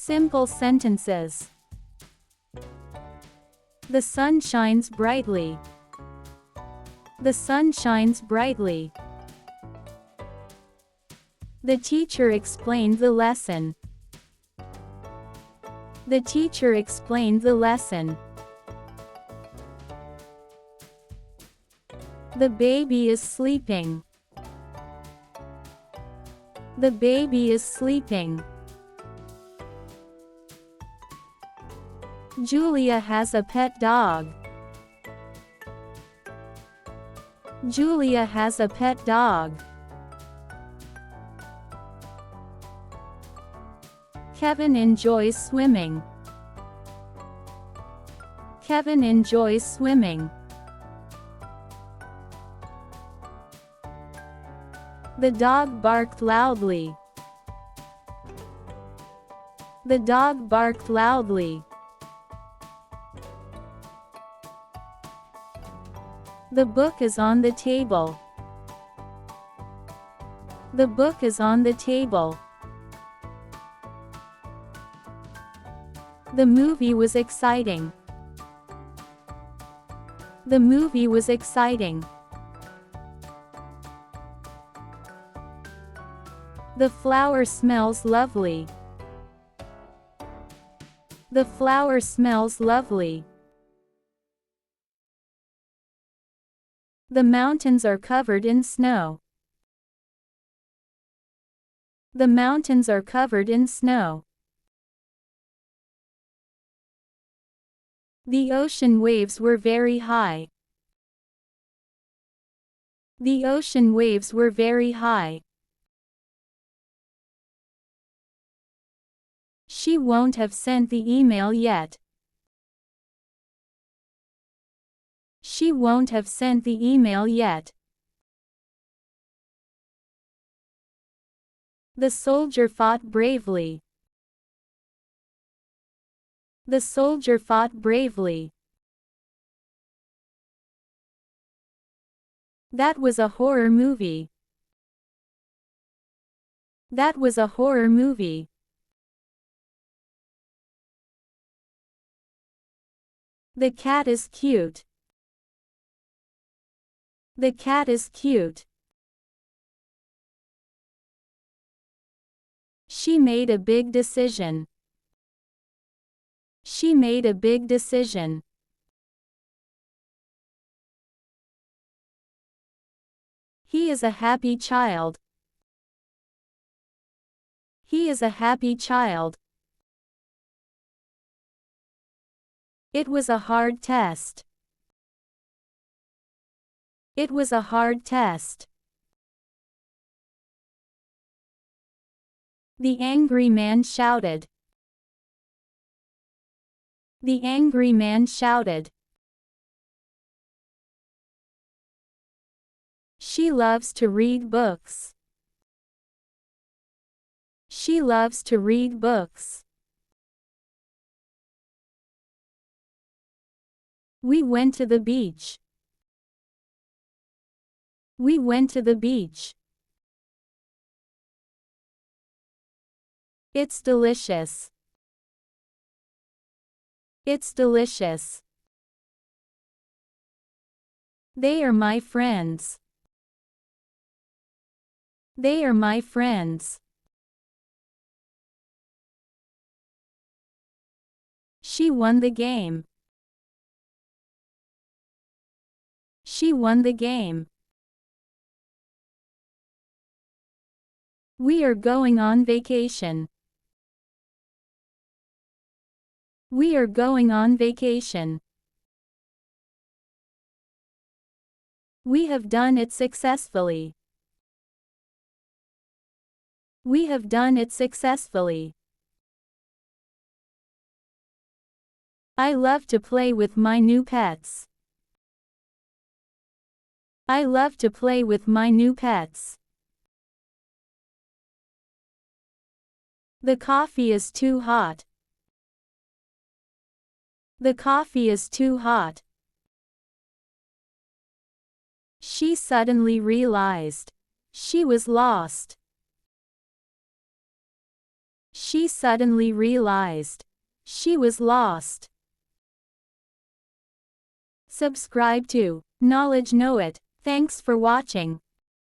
Simple sentences. The sun shines brightly. The sun shines brightly. The teacher explained the lesson. The teacher explained the lesson. The baby is sleeping. The baby is sleeping. Julia has a pet dog. Julia has a pet dog. Kevin enjoys swimming. Kevin enjoys swimming. The dog barked loudly. The dog barked loudly. The book is on the table. The book is on the table. The movie was exciting. The movie was exciting. The flower smells lovely. The flower smells lovely. The mountains are covered in snow. The mountains are covered in snow. The ocean waves were very high. The ocean waves were very high. She won't have sent the email yet. She won't have sent the email yet. The soldier fought bravely. The soldier fought bravely. That was a horror movie. That was a horror movie. The cat is cute. The cat is cute. She made a big decision. She made a big decision. He is a happy child. He is a happy child. It was a hard test. It was a hard test. The angry man shouted. The angry man shouted. She loves to read books. She loves to read books. We went to the beach. We went to the beach. It's delicious. It's delicious. They are my friends. They are my friends. She won the game. She won the game. We are going on vacation. We are going on vacation. We have done it successfully. We have done it successfully. I love to play with my new pets. I love to play with my new pets. The coffee is too hot. The coffee is too hot. She suddenly realized she was lost. She suddenly realized she was lost. Subscribe to Knowledge Know It. Thanks for watching.